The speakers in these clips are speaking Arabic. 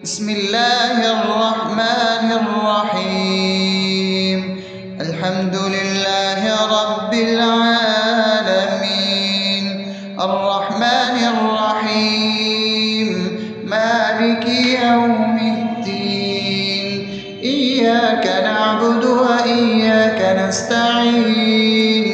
بسم الله الرحمن الرحيم. الحمد لله رب العالمين، الرحمن الرحيم، مالك يوم الدين. إياك نعبد وإياك نستعين،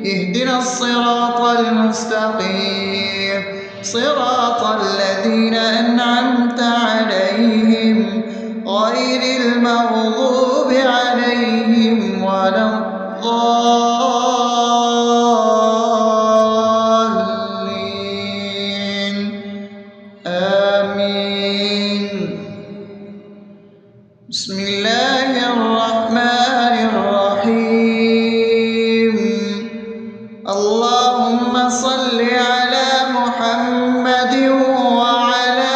اهدنا الصراط المستقيم، صراط الذين أنعمت عليهم غير المغضوب عليهم ولا الضالين. آمين. بسم الله الرحمن الرحيم. اللهم صل على محمد وعلى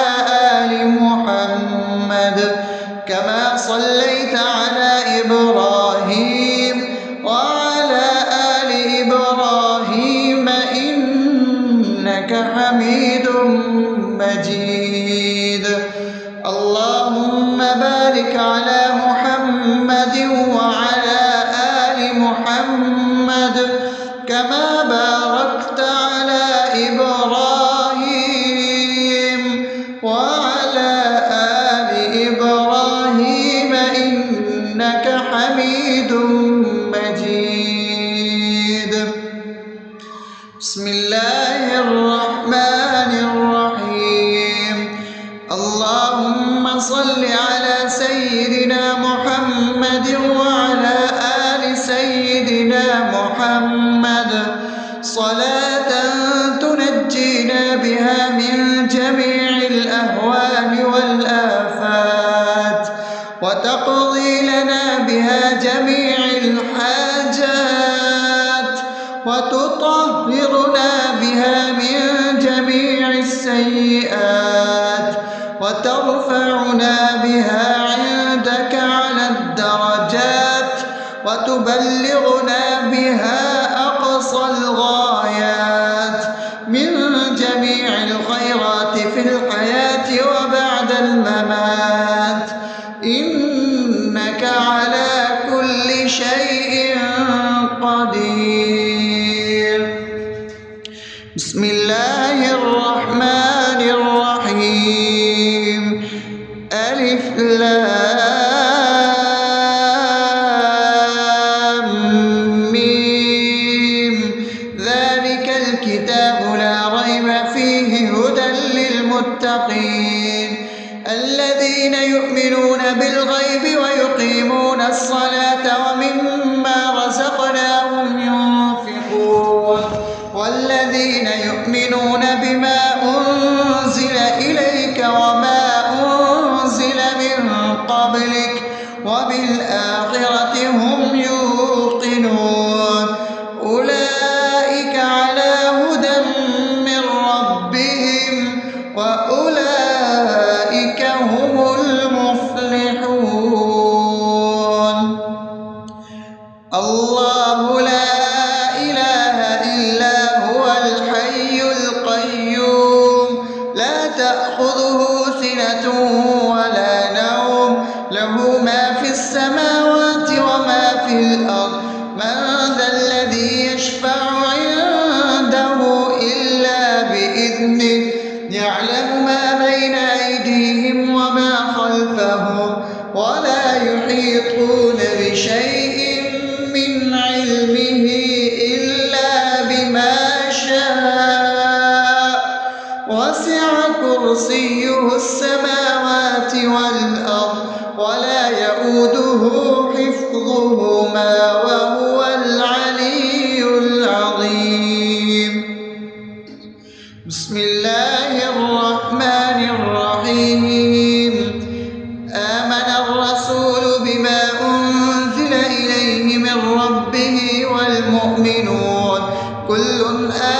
آل محمد كما صليت على إبراهيم وعلى آل إبراهيم إنك حميد مجيد. اللهم بارك على محمد وعلى آل محمد كما باركت على إبراهيم وعلى آل إبراهيم إنك حميد مجيد. بسم الله الرحمن الرحيم. اللهم صل على سيدنا محمد وعلى آل سيدنا محمد صلاة تنجينا بها من جميع الأهوال والآفات، وتقضي لنا بها جميع الحاجات، وتطهرنا بها من جميع السيئات، وترفعنا بها عندك على الدرجات، وتبلغنا بها أقصى الغايات من جميع الخيرات في الحياة وبعد الممات، إنك على كل شيء قدير. بسم الله الرحمن الرحيم. ألف لام ميم. ذلك الكتاب لا ريب فيه هدى للمتقين الذين يؤمنون بالغيب ويقيمون الصلاة ومما رزقناهم ينفقون والذين يؤمنون بما أنزل إليك وما أنزل من قبلك وبالآخرة هم يوقنون أولئك على هدى من ربهم وأولئك هم المفلحون. الله لا إله إلا هو الحي القيوم لا تأخذه سنة ولا نوم له ما في السماوات وما في الأرض. من ذا الذي يشفع عنده إلا بإذنه يعلم ما بين أيديهم وما خلفهم ولا يحيطون بشيء من علمه إلا بما شاء وسع كرسيه السماوات والأرض ولا يؤوده حفظهما وهو العلي العظيم. بسم الله الرحمن الرحيم. آمن الرسول بما أنزل إليه من ربه والمؤمنون كل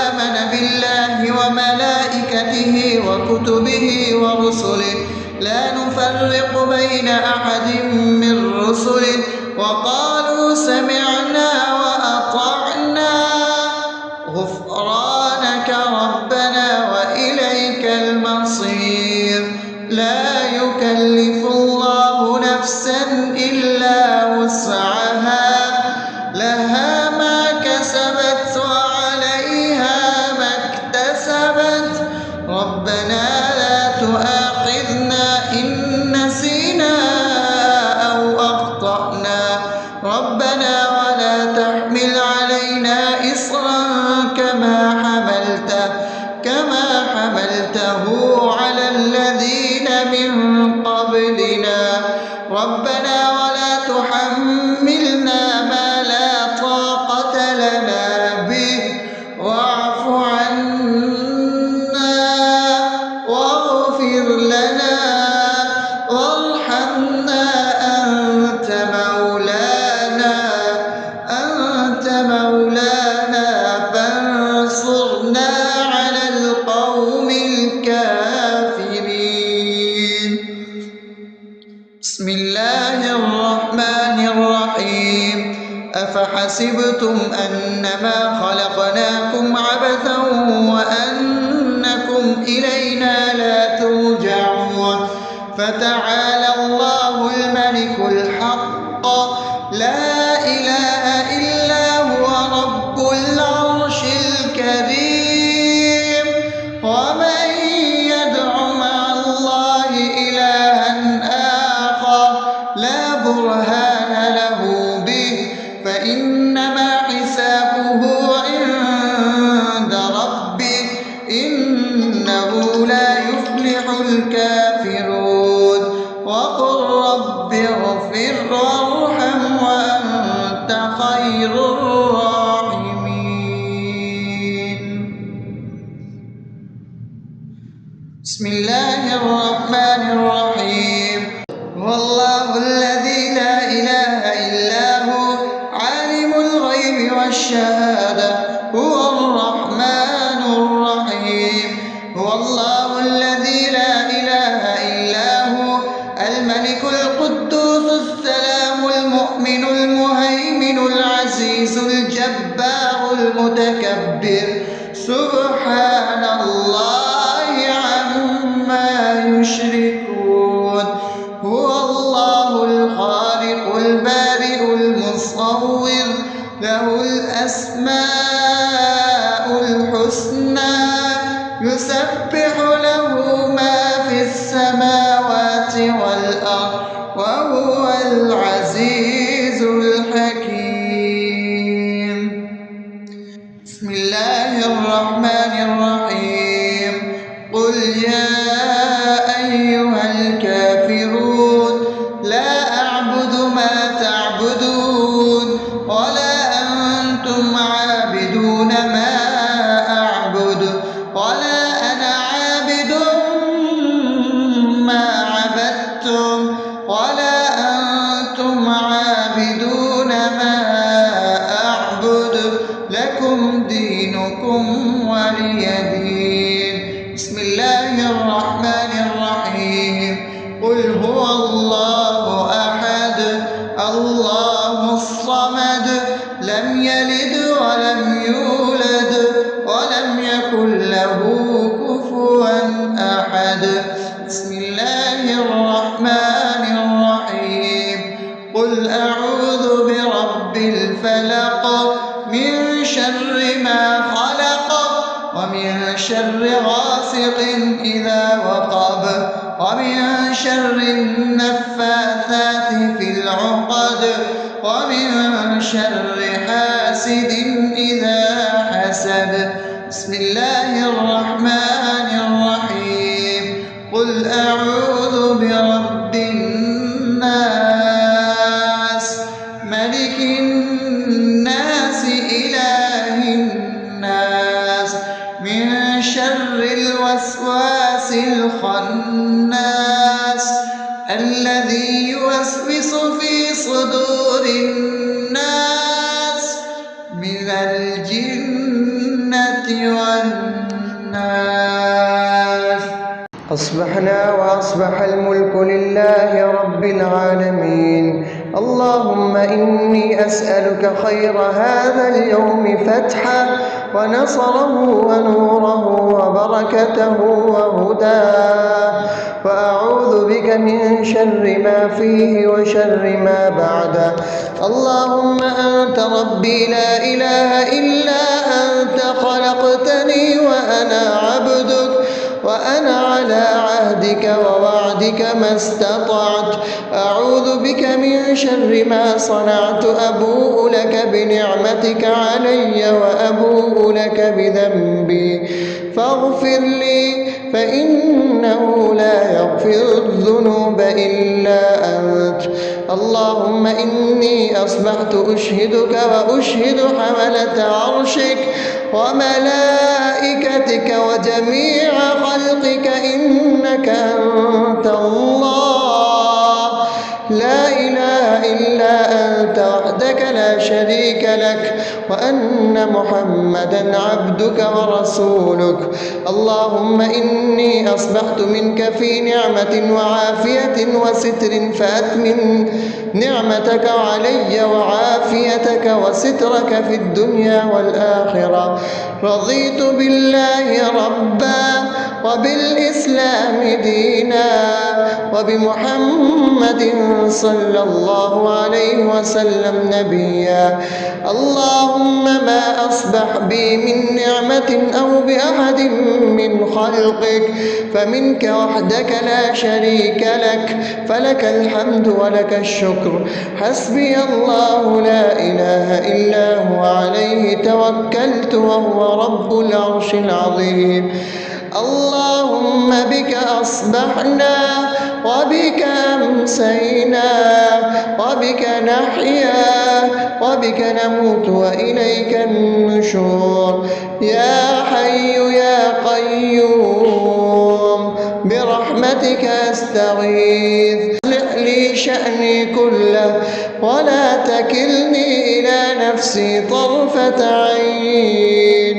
آمن بالله وملائكته وكتبه ورسله لا نفرق بين أحد من رسله وقالوا سمعنا وأطعنا غفرانك ربنا وإليك المصير. لا يكلف يكلف الله نفسا إلا وسعها لها ما كسبت وعليها ما اكتسبت ربنا لا تؤاخذنا إن نسينا أو أخطأنا ربنا ولا تحمل علينا إصرا كما حملته على الذين من قبلنا ربنا ولا تحملنا ما لا طاقة لنا به واعف عنا واغفر لنا وارحمنا أنت مولانا فانصرنا على القوم الكافرين. بسم الله الرحمن الرحيم أفحسبتم أنما خلقناكم عبثا وأنكم إلينا لا ترجعون فتعالى الله الملك الحق لا إله إلا هو رب العرش الكريم ومن يدع مع الله إلها آخر لا برهان له به فإنما حسابه عند ربه إنه لا يفلح الكافرون وقل رب اغفر وارحم وأنت خير الراحمين. بسم الله الرحمن الرحيم هو الله الذي لا إله إلا هو عالم الغيب والشهادة هو الرحمن الرحيم هو الله الذي لا إله إلا هو الملك القدوس السلام المؤمن المهيمن العزيز الجبار المتكبر سبحان الله عما يشركون هو الله الخالق البارئ المصور له الأسماء الحسنى يسبح له ما في السماوات والأرض وهو العزيز الحكيم. بسم الله الرحمن الرحيم قل يا أيها الكافرون لا أعبد ما تعبدون ولا أنتم عابدون ما أعبد ولا أنا عابد ما عبدتم ولا أنتم عابدون ما أعبد لكم دينكم ولي دين. بسم الله الرحمن الرحيم قل هو الله أحد الله الصمد لم يلد ولم يولد ولم يكن له كفوا أحد. بسم الله الرحمن الرحيم قل أعوذ برب الفلق من شر ما خلق ومن شر غاسق إذا وقب ومن شر النفاثات في العقد ومن شر حاسد إذا حسد. بسم الله الرحمن الرحيم قل أعوذ برب الناس ملك الناس إله الناس من شر الوسواس الخناس الذي يوسوس في صدور الناس من الجنة والناس. أصبحنا وأصبح الملك لله رب العالمين. اللهم إني أسألك خير هذا اليوم فتحه ونصره ونوره وبركته وهداه، وأعوذ بك من شر ما فيه وشر ما بعده. اللهم أنت ربي لا إله إلا أنت، خلقتني وأنا عبدك، وأنا على عهدك ووعدك ما استطعت. أعوذ بك من شر ما صنعت، أبوء لك بنعمتك علي وأبوء لك بذنبي، فاغفر لي فإنه لا يغفر الذنوب إلا أنت. اللهم إني أصبحت أشهدك وأشهد حملة عرشك وملائكتك وجميع خلقك إنك أنت الله، لا إله إلا أنت وحدك لا شريك لك، وأن محمدا عبدك ورسولك. اللهم إني أصبحت منك في نعمة وعافية وستر، فأتمم نعمتك علي وعافيتك وسترك في الدنيا والآخرة. رضيت بالله ربا وبالإسلام دينا وبمحمد صلى الله عليه وسلم نبيا. اللهم ما أصبح بي من نعمة أو بأحد من خلقك فمنك وحدك لا شريك لك، فلك الحمد ولك الشكر. حسبي الله لا إله إلا هو، عليه توكلت وهو رب العرش العظيم. اللهم بك أصبحنا وبك أمسينا وبك نحيا وبك نموت وإليك النشور. يا حي يا قيوم برحمتك أستغيث، أصلح لي شأني كله ولا تكلني إلى نفسي طرفة عين.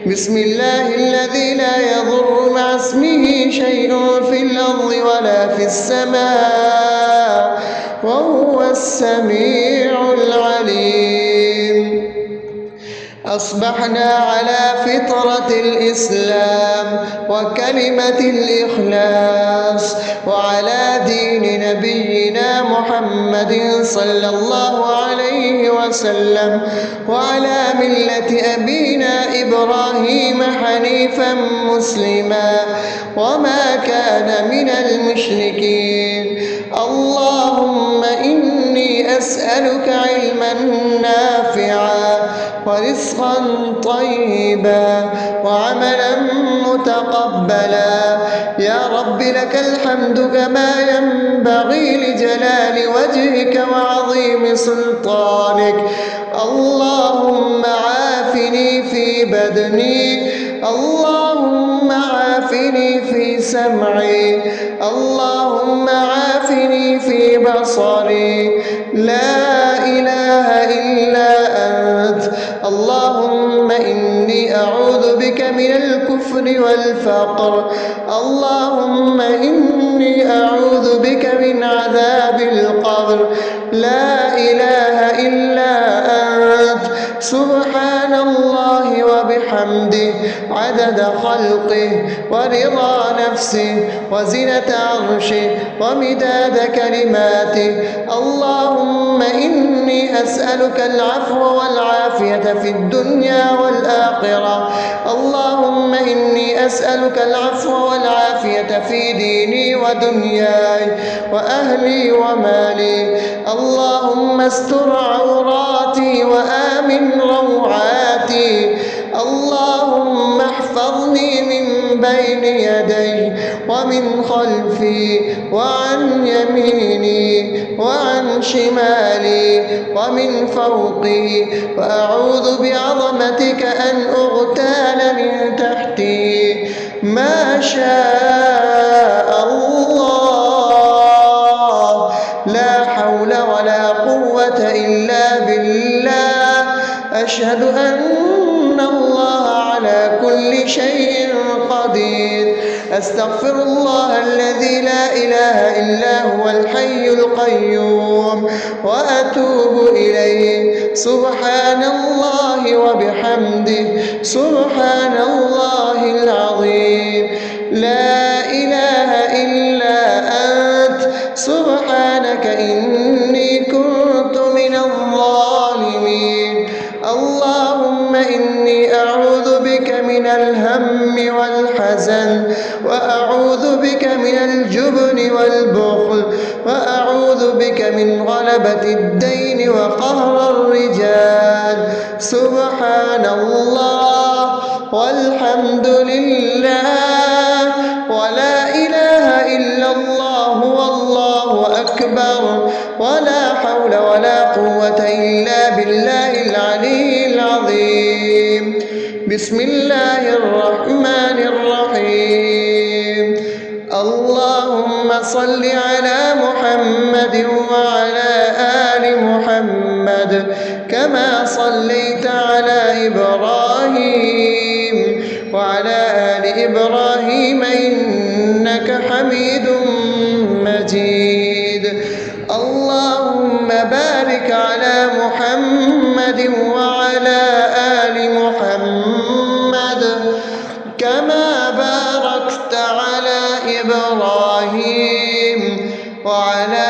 بسم الله الذي لا يضر مع اسمه شيء في الأرض ولا في السماء وهو السميع العليم. أصبحنا على فطرة الإسلام وكلمة الإخلاص وعلى دين نبينا محمد صلى الله عليه وسلم وعلى ملة أبينا إبراهيم حنيفا مسلما وما كان من المشركين. اللهم إني أسألك علما نافعا ورزقا طيبا وعملا متقبلا. يا رب لك الحمد كما ينبغي لجلال وجهك وعظيم سلطانك. اللهم عافني في بدني، اللهم عافني في سمعي، اللهم عافني في بصري. لا إله إلا أنت. اللهم إني أعوذ بك من الكفر والفقر. اللهم إني أعوذ بك من عذاب القبر. لا إله إلا أنت. سبحان الله وبحمده عدد خلقه ورضا نفسه وزنة عرشه ومداد كلماته. اللهم إني أسألك العفو والعافية في الدنيا والآخرة. اللهم إني أسألك العفو والعافية في ديني ودنياي وأهلي ومالي. اللهم استر عوراتي وآمن روعاتي. اللهم احفظني من بين يدي ومن خلفي وعن يميني وعن شمالي ومن فوقي، وأعوذ بعظمتك أن أغتال من تحتي. ما شاء الله، لا حول ولا قوة إلا بالله. أشهد أن الله على كل شيء قدير. أستغفر الله الذي لا إله إلا هو الحي القيوم وأتوب إليه. سبحان الله وبحمده سبحان الله العظيم. لا إله إلا أنت سبحانك إني كنت من الظالمين. اللهم إني أعوذ بك من الهم والحزن، وأعوذ بك من الجبن والبخل، وأعوذ بك من غلبة الدين وقهر الرجال. سبحان الله والحمد لله ولا إله إلا الله والله أكبر ولا حول ولا قوة إلا بالله العلي العظيم. بسم الله الرحمن الرحيم. اللهم صل على محمد وعلى آل محمد كما صليت على إبراهيم وعلى آل إبراهيم إنك حميد مجيد. اللهم بارك على محمد وعلى آل محمد كما باركت على إبراهيم وعلى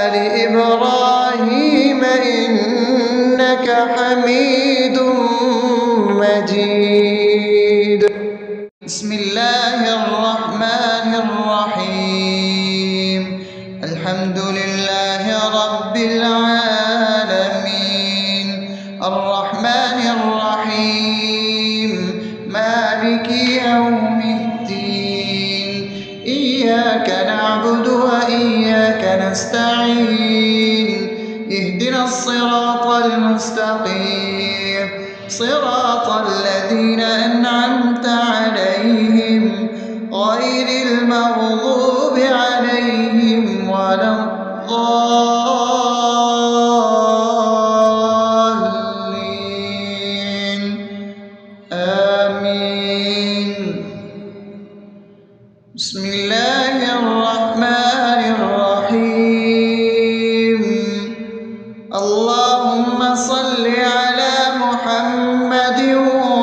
آل إبراهيم إنك حميد مجيد. بسم الله الرحمن الرحيم. الحمد لله رب العالمين الرحمن الرحيم مالك يوم الدين. إياك نعبد وإياك نستعين. اهدنا الصراط المستقيم صراط الذين أنعمت عليهم غير المغضوب عليهم ولا الضالين. آمين. بسم الله الرحمن الرحيم. اللهم صل على محمد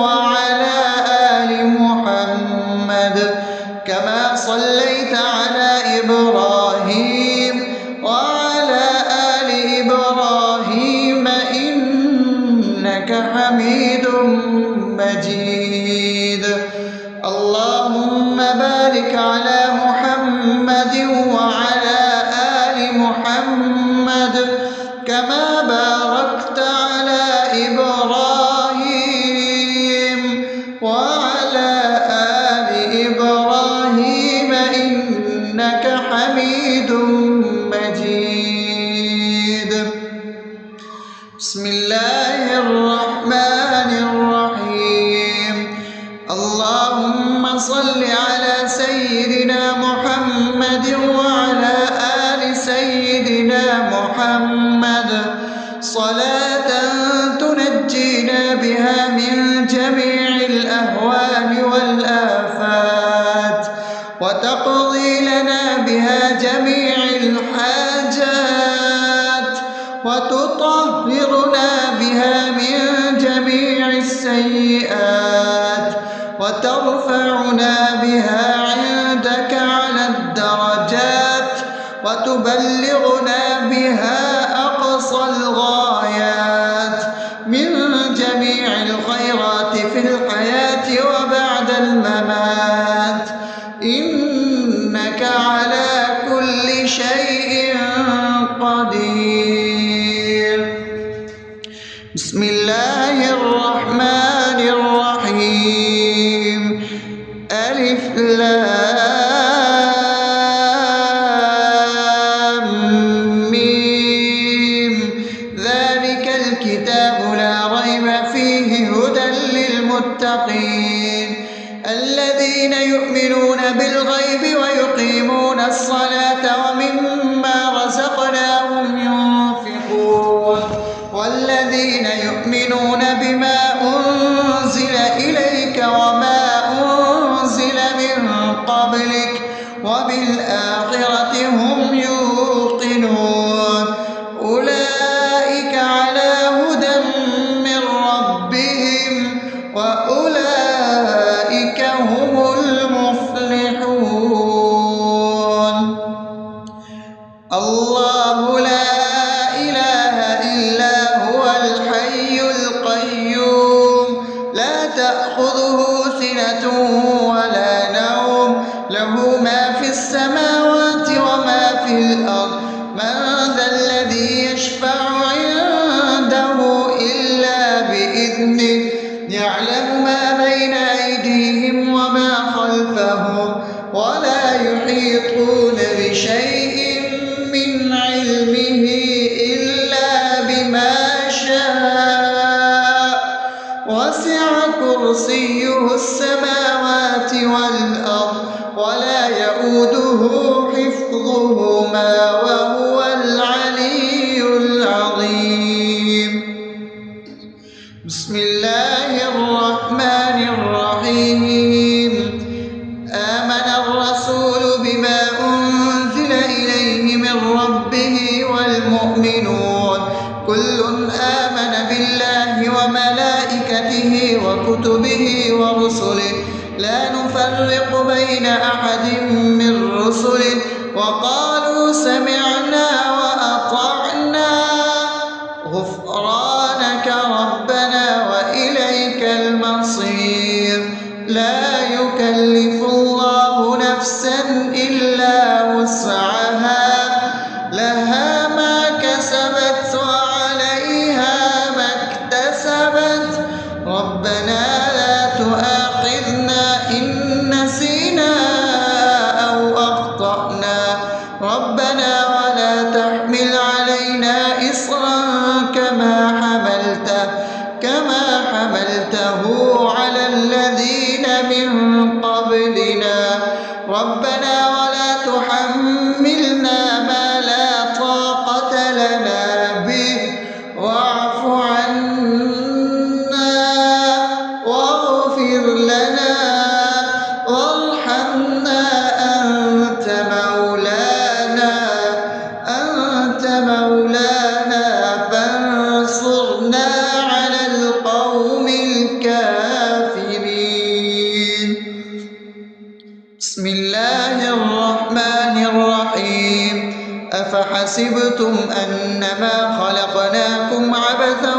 وعلى آل محمد كما صليت على إبراهيم وعلى آل إبراهيم إنك حميد مجيد. اللهم بارك على محمد وعلى آل محمد كما باركت على إبراهيم وعلى آل إبراهيم إنك حميد مجيد. بسم الله الرحمن الرحيم. اللهم صل على سيدنا محمد وعلى آل سيدنا محمد صلاة تنجينا بها من جميع الأهوال والآفات وتقضي لنا بها جميع الحاجات وتطهرنا بها من جميع السيئات وترفعنا بها عندك على الدرجات وتبلغنا بها أقصى الغايات من جميع الخيرات في الحياة وبعد الممات إنك على كل شيء قدير. بسم الله الرحمن الرحيم. ألف لام ميم. ذلك الكتاب لا ريب فيه هدى للمتقين الذين يؤمنون بالغيب ويقيمون الصلاة ومما رزقناهم الله لا إله إلا هو الحي القيوم لا تأخذه سنة ولا نوم له ما في السماوات وما في الأرض من ذا الذي يشفع عنده إلا بإذنه يعلم ما بين أيديهم وما خلفهم ولا يحيطون بشيء من علمه إلا بما شاء وسع كرسيه السماوات والأرض ولا يئوده حفظهما وهو العلي العظيم بسم الله الرحمن الرحيم آمن الرسول بما أنزل إليه من ربه والمؤمنون كل آمن بالله وملائكته وكتبه ورسله لا نفرق بين أحد من رسله وقالوا سمعنا وأطعنا غفرانك ربنا وإليك المصير لا يكلف الله نفسا إلا وسعها لها ما كسبت وعليها ما اكتسبت ربنا لا تؤاخذنا إن نسينا أو أخطأنا ربنا ولا تحمل علينا إصرا كما حملته على الذين من قبلنا ربنا ولا تحملنا ما لا طاقة لنا به واعف عنا واغفر لنا وارحمنا أنت مولانا فانصرنا على القوم الكافرين بسم الله الرحمن الرحيم أفحسبتم أنما خلقناكم عبثا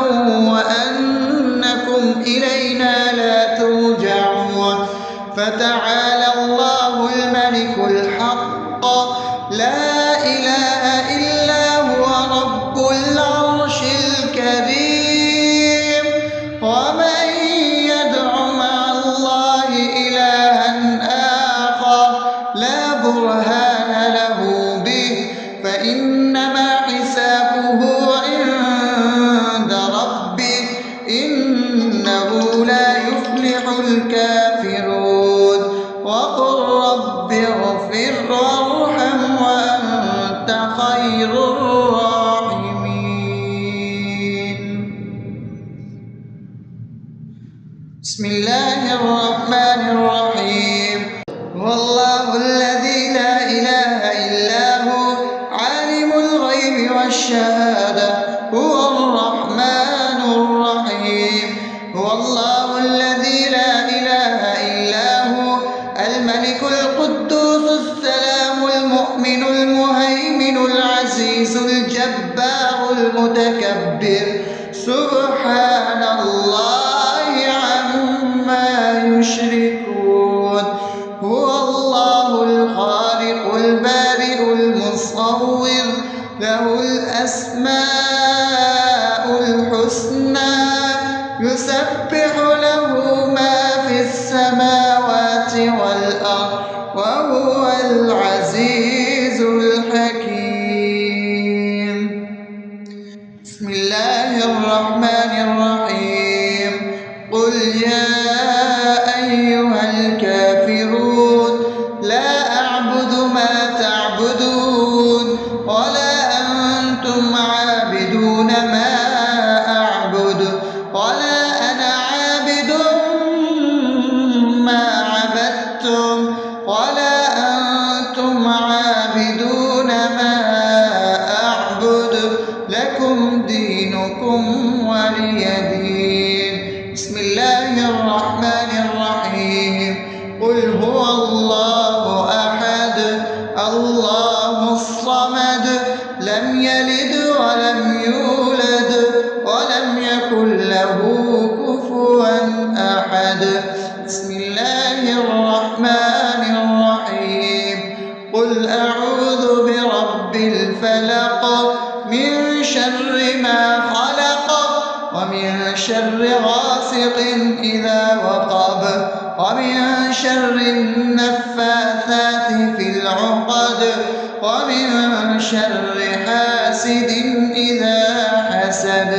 وأنكم إلينا لا ترجعون فتعالى الله الملك الحق لا إله إلا هو رب العرش الكريم ومن يدع مع الله إلها آخر لا برهان له به فإنما حسابه عند ربه إنه لا يفلح الكافرون وقل رب اغفر وارحم وأنت خير الراحمين بسم الله الرحمن الرحيم هو الله الذي لا إله إلا هو عالم الغيب والشهادة هو الرحمن الرحيم هو الله الذي لا إله إلا هو الملك القدوس السلام المؤمن المهيمن العزيز الجبار المتكبر سبحان الله عما يشركون هو الله الخالق البارئ المصور له الأسماء الحسنى يسبح له ما في السماوات والأرض وهو العزيز الحكيم بسم الله الرحمن الرحيم قل يا أيها الكافرون لا أعبد ما تعبدون ولا أنتم عابدون ما أعبد ولا أنا عابد ما عبدتم ولا أنتم عابدون ما أعبد لكم دينكم ولي دين بسم الله الرحمن الرحيم قل هو الله أحد الله الصمد لم يلد ولم يولد ولم يكن له كفوا أحد. بسم الله الرحمن الرحيم. قل أعوذ برب الفلق من شر ما خلق ومن شر غاسق إذا وقب ومن شر النفاثات في العقد ومن شر حاسد إذا حسد.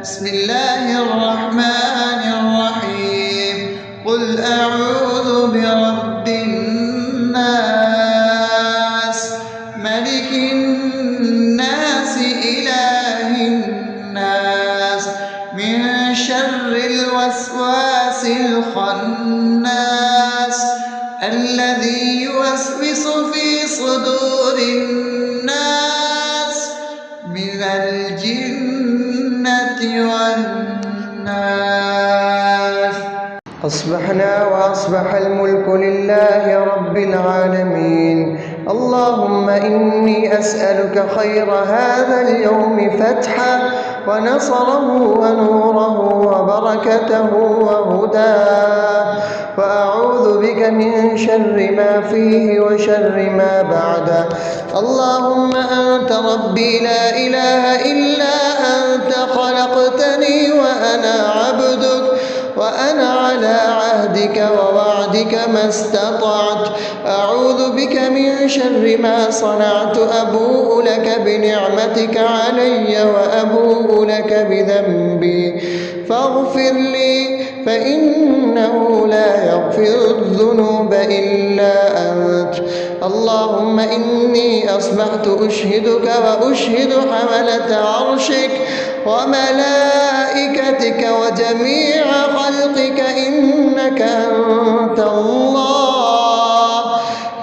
بسم الله الرحمن الرحيم. قل أعوذ برب الناس ملك الناس إله الناس من شر الوسواس الخناس الذي يوسوس في صدور الناس من الجنة والناس. أصبحنا وأصبح الملك لله رب العالمين. اللهم إني أسألك خير هذا اليوم فتحه ونصره ونوره وبركته وهداه، وأعوذ بك من شر ما فيه وشر ما بعده. اللهم أنت ربي لا إله إلا أنت، خلقتني وأنا عبدك وأنا على عهدك ووعدك ما استطعت. أعوذ بك من شر ما صنعت. أبوء لك بنعمتك علي وأبوء لك بذنبي فاغفر لي، فإنه لا يغفر الذنوب إلا أنت. اللهم إني أصبحت أشهدك وأشهد حملة عرشك وملائكتك وجميع خلقك إنك أنت الله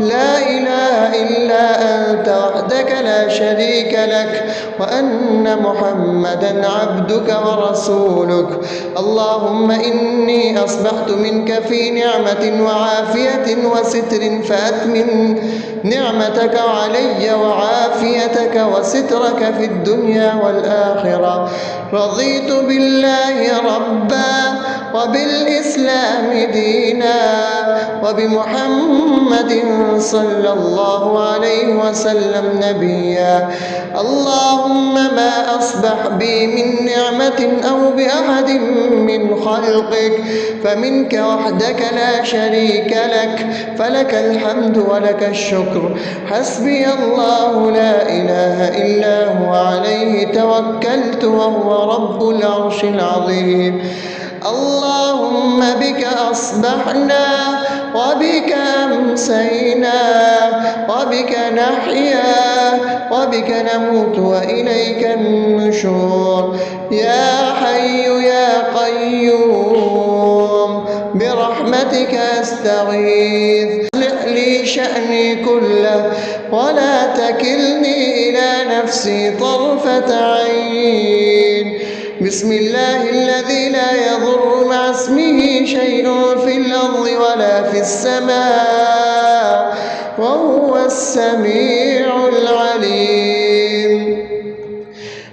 لا إله إلا أنت وحدك لا شريك لك، وأن محمدا عبدك ورسولك. اللهم إني أصبحت منك في نعمة وعافية وستر، فأتمم نعمتك علي وعافيتك وسترك في الدنيا والآخرة. رضيت بالله ربا وبالإسلام دينا وبمحمد صلى الله عليه وسلم نبيا. اللهم ما أصبح بي من نعمة أو بأحد من خلقك فمنك وحدك لا شريك لك، فلك الحمد ولك الشكر. حسبي الله لا إله إلا هو عليه توكلت وهو رب العرش العظيم. اللهم بك أصبحنا وبك أمسينا وبك نحيا وبك نموت وإليك النشور. يا حي يا قيوم برحمتك أستغيث، أصلح لي شأني كله ولا تكلني إلى نفسي طرفة عين. بسم الله الذي لا يضر مع اسمه شيء في الأرض ولا في السماء وهو السميع العليم.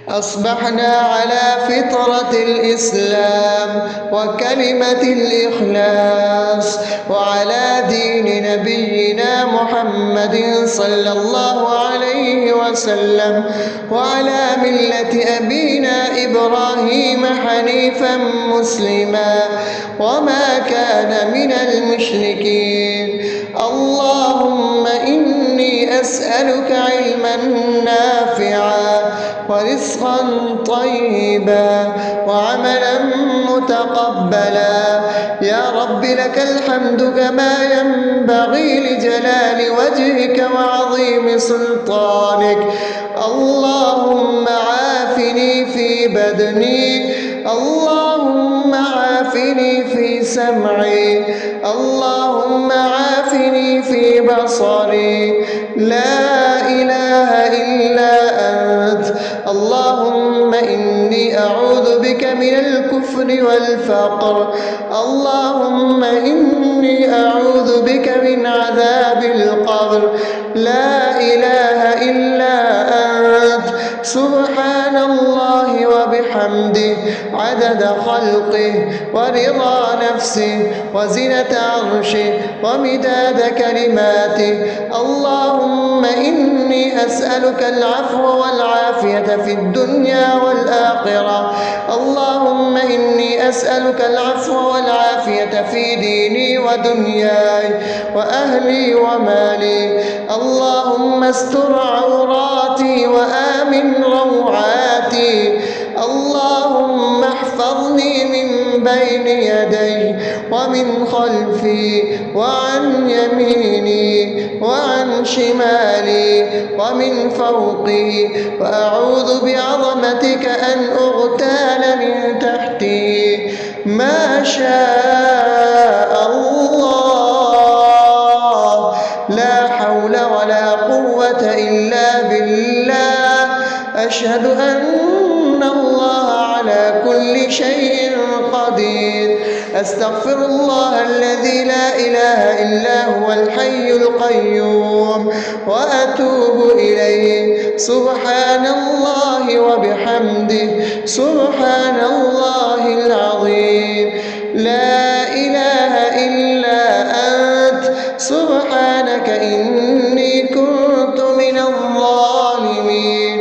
أصبحنا على فطرة الإسلام وكلمة الإخلاص وعلى دين نبينا محمد صلى الله عليه وسلم وعلى ملة أبينا إبراهيم حنيفا مسلما وما كان من المشركين. اللهم إني أسألك علما نافعا ورزقا طيبا وعملا متقبلا. يا رب لك الحمد كما ينبغي لجلال وجهك وعظيم سلطانك. اللهم عافني في بدني، اللهم عافني في سمعي، اللهم عافني في بصري. لا إله إلا أنت. اللهم إني أعوذ بك من الكفر والفقر. اللهم إني أعوذ بك من عذاب القبر. لا إله إلا أنت. سبحان الله وبحمده عدد خلقه ورضا نفسه وزنة عرشه ومداد كلماته. اللهم إني أسألك العفو والعافية في الدنيا والآخرة. اللهم إني أسألك العفو والعافية في ديني ودنياي وأهلي ومالي. اللهم استر عوراتي وآمن روعاتي. اللهم احفظني من بين يدي ومن خلفي وعن يميني وعن شمالي ومن فوقي، وأعوذ بعظمتك أن أغتال من تحتي. ما شاء الله، لا حول ولا قوة إلا بالله. أشهد أن الله على كل شيء قدير. أستغفر الله الذي لا إله إلا هو الحي القيوم وأتوب إليه. سبحان الله وبحمده سبحان الله العظيم. لا إله إلا أنت سبحانك إني كنت من الظالمين.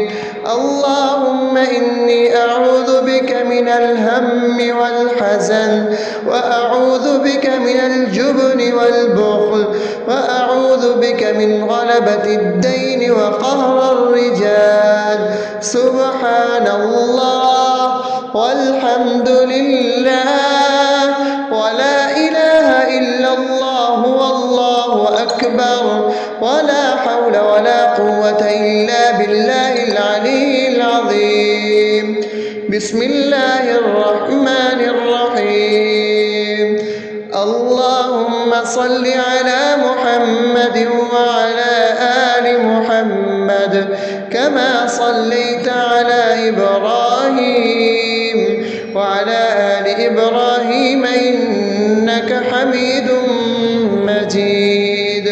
اللهم إني أعوذ بك من الهم والحزن، وأعوذ بك من الجبن والبخل، وأعوذ بك من غلبة الدين وقهر الرجال. سبحان الله والحمد لله ولا إله إلا الله والله أكبر، ولا حول ولا قوة إلا بالله العلي العظيم. بسم الله الرحمن الرحيم. اللهم صل على محمد وعلى آل محمد كما صليت على إبراهيم وعلى آل إبراهيم إنك حميد مجيد.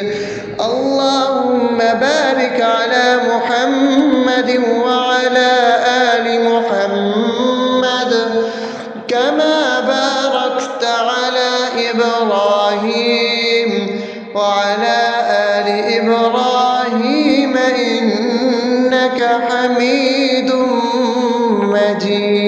اللهم بارك على محمد وعلى آل محمد كما باركت على إبراهيم وعلى آل إبراهيم إنك حميد مجيد.